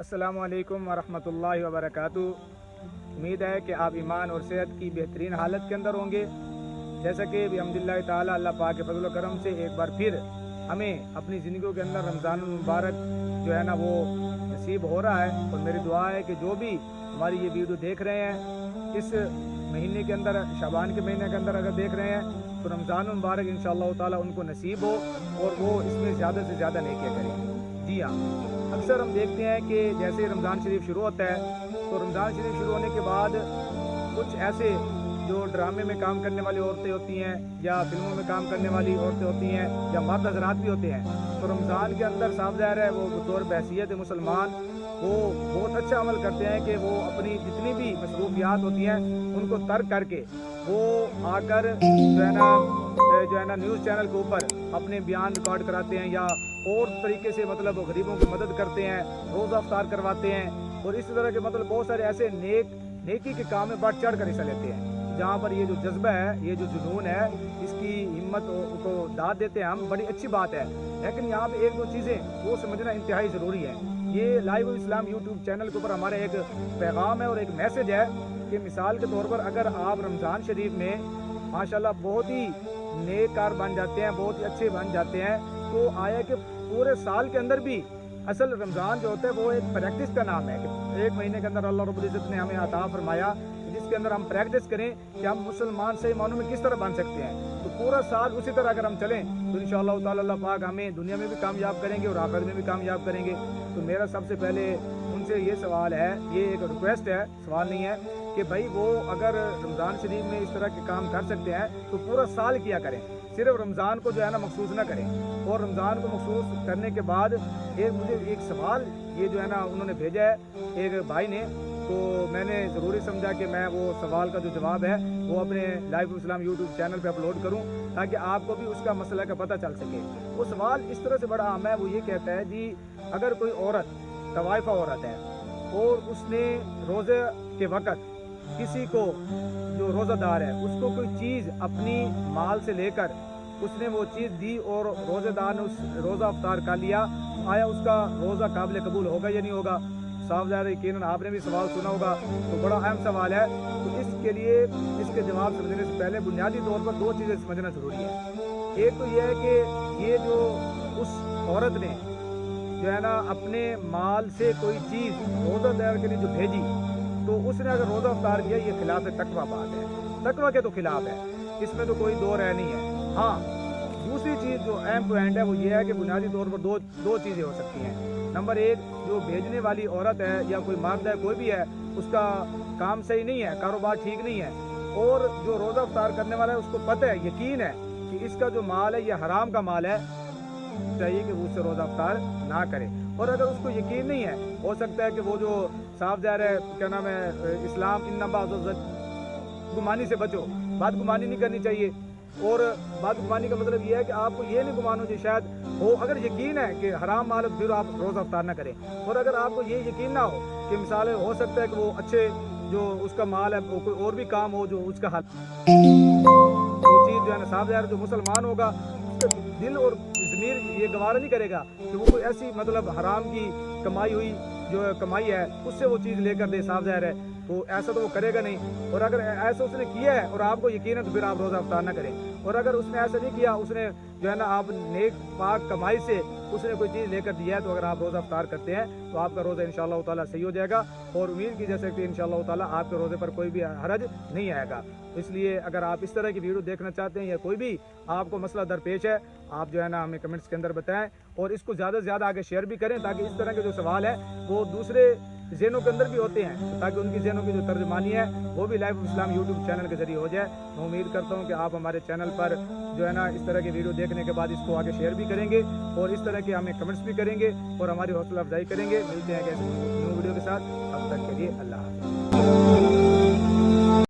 अस्सलामु अलैकुम वरहमतुल्लाहि वबरकातुहू। उम्मीद है कि आप ईमान और सेहत की बेहतरीन हालत के अंदर होंगे। जैसा कि बिहम्दिल्लाह ताला अल्लाह पाक के फजल व करम से एक बार फिर हमें अपनी ज़िंदगी के अंदर रमज़ान मुबारक जो है ना वो नसीब हो रहा है। और मेरी दुआ है कि जो भी हमारी ये वीडियो देख रहे हैं इस महीने के अंदर, शाबान के महीने के अंदर अगर देख रहे हैं तो रमज़ान मुबारक इंशाअल्लाह ताला उनको नसीब हो और वो इसमें ज़्यादा से ज़्यादा नेकियां करें। जी हाँ, अक्सर हम देखते हैं कि जैसे रमज़ान शरीफ शुरू होता है तो रमज़ान शरीफ शुरू होने के बाद कुछ ऐसे जो ड्रामे में काम करने वाली औरतें होती हैं या फिल्मों में काम करने वाली औरतें होती हैं या मर्द हज़रात भी होते हैं, तो रमज़ान के अंदर साफ ज़ाहिर है वो बतौर बहसीयत मुसलमान वो बहुत अच्छा अमल करते हैं कि वो अपनी जितनी भी मसरूफियात होती हैं उनको तर्क करके वो आकर जो है ना न्यूज़ चैनल के ऊपर अपने बयान रिकॉर्ड कराते हैं या और तरीके से मतलब गरीबों की मदद करते हैं, रोज़ा अफ्तार करवाते हैं और इस तरह के मतलब बहुत सारे ऐसे नेकी के काम में बढ़ चढ़ कर हिस्सा लेते हैं। जहाँ पर ये जो जज्बा है, ये जो जुनून है, इसकी हिम्मत को दाद देते हैं हम, बड़ी अच्छी बात है। लेकिन यहाँ पे एक दो चीज़ें वो समझना इंतहाई ज़रूरी है। ये लाइव इस्लाम यूट्यूब चैनल के ऊपर हमारा एक पैगाम है और एक मैसेज है कि मिसाल के तौर पर अगर आप रमज़ान शरीफ में माशाल्लाह बहुत ही नेककार बन जाते हैं, बहुत ही अच्छे बन जाते हैं, तो आया कि पूरे साल के अंदर भी असल रमज़ान जो होता है वो एक प्रैक्टिस का नाम है कि एक महीने के अंदर अल्लाह रब्बुल इज़्ज़त ने हमें अता फरमाया जिसके अंदर हम प्रैक्टिस करें कि हम मुसलमान सही मानों में किस तरह बन सकते हैं। तो पूरा साल उसी तरह अगर हम चलें तो इंशाअल्लाह ताला अल्लाह पाक हमें दुनिया में भी कामयाब करेंगे और आखिरत में भी कामयाब करेंगे। तो मेरा सबसे पहले उनसे ये सवाल है, ये एक रिक्वेस्ट है, सवाल नहीं है, कि भाई वो अगर रमज़ान शरीफ में इस तरह के काम कर सकते हैं तो पूरा साल किया करें, सिर्फ रमज़ान को जो है ना मखसूस ना करें। और रमज़ान को मखसूस करने के बाद मुझे एक सवाल ये जो है ना उन्होंने भेजा है एक भाई ने, तो मैंने ज़रूरी समझा कि मैं वो सवाल का जो जवाब है वो अपने लाइव इस्लाम यूट्यूब चैनल पे अपलोड करूं ताकि आपको भी उसका मसला का पता चल सके। वो सवाल इस तरह से बड़ा आम है, वो ये कहता है जी अगर कोई औरत तवाइफा औरत है और उसने रोज़े के वक़्त किसी को जो रोज़ादार है उसको कोई चीज़ अपनी माल से लेकर उसने वो चीज़ दी और रोज़ेदार ने उस रोज़ा अफ्तार कर लिया, आया उसका रोज़ा काबिल कबूल होगा या नहीं होगा? साफ ज़ाहिर यकीनन आपने भी सवाल सुना होगा, तो बड़ा अहम सवाल है। तो इसके लिए इसके जवाब समझने से पहले बुनियादी तौर पर दो चीज़ें समझना ज़रूरी है। एक तो यह है कि ये जो उस औरत ने जो है ना अपने माल से कोई चीज़ रोज़ादार के लिए जो भेजी, तो उसने अगर रोज़ा अफ्तार किया, ये खिलाफ तकवा बात है, तकवा के तो खिलाफ है, इसमें तो कोई दो राय नहीं है। हाँ, दूसरी चीज़ जो अहम पॉइंट है वो ये है कि बुनियादी तौर पर दो चीज़ें हो सकती हैं। नंबर एक, जो भेजने वाली औरत है या कोई मर्द है, कोई भी है, उसका काम सही नहीं है, कारोबार ठीक नहीं है, और जो रोज़ा अफ्तार करने वाला है उसको पता है, यकीन है कि इसका जो माल है ये हराम का माल है, चाहिए कि वो उससे रोज़ा अफ्तार ना करे। और अगर उसको यकीन नहीं है, हो सकता है कि वो जो साफ ज़ाहिर है क्या नाम है इस्लाम इन्नमा गुमानी से बचो, बात गुमानी नहीं करनी चाहिए। और बात गुमानी का मतलब ये है कि आपको ये नहीं गुमानो जो शायद हो, अगर यकीन है कि हराम माल फिर आप रोज़ा अफ्तार ना करें। और अगर आपको ये यकीन ना हो कि मिसाल हो सकता है कि वो अच्छे जो उसका माल है वो कोई और भी काम हो जो उसका हाल वो चीज़ जो है ना साफ ज़ाहिर जो मुसलमान होगा उसका दिल और ज़मीर ये गवारा नहीं करेगा कि वो कोई ऐसी मतलब हराम की कमाई हुई जो कमाई है उससे वो चीज़ लेकर दे, साफ ज़ाहिर है तो ऐसा तो वो करेगा नहीं। और अगर ऐसा उसने किया है और आपको यकीन है तो फिर आप रोज़ा अफ्तार ना करें। और अगर उसने ऐसा नहीं किया, उसने जो है ना आप नेक पाक कमाई से उसने कोई चीज़ लेकर दिया है, तो अगर आप रोज़ा अफ्तार करते हैं तो आपका रोज़ा इंशाअल्लाह ताला सही हो जाएगा और उम्मीद की जा सकती है इंशाअल्लाह ताला आपके रोज़े पर कोई भी हरज नहीं आएगा। तो इसलिए अगर आप इस तरह की वीडियो देखना चाहते हैं या कोई भी आपको मसला दरपेश है, आप जो है ना हमें कमेंट्स के अंदर बताएं और इसको ज़्यादा से ज़्यादा आगे शेयर भी करें ताकि इस तरह के जो सवाल है वो दूसरे ज़हनों के अंदर भी होते हैं, ताकि उनकी ज़हनों की जो तर्जमानी है वो भी लाइव इस्लाम यूट्यूब चैनल के जरिए हो जाए। मैं उम्मीद करता हूँ कि आप हमारे चैनल पर जो है ना इस तरह की वीडियो देखने के बाद इसको आगे शेयर भी करेंगे और इस तरह के हमें कमेंट्स भी करेंगे और हमारी हौसला अफजाई करेंगे। मिलते हैं ऐसे न्यू वीडियो के साथ, तब तक के लिए अल्लाह हाफ़िज़।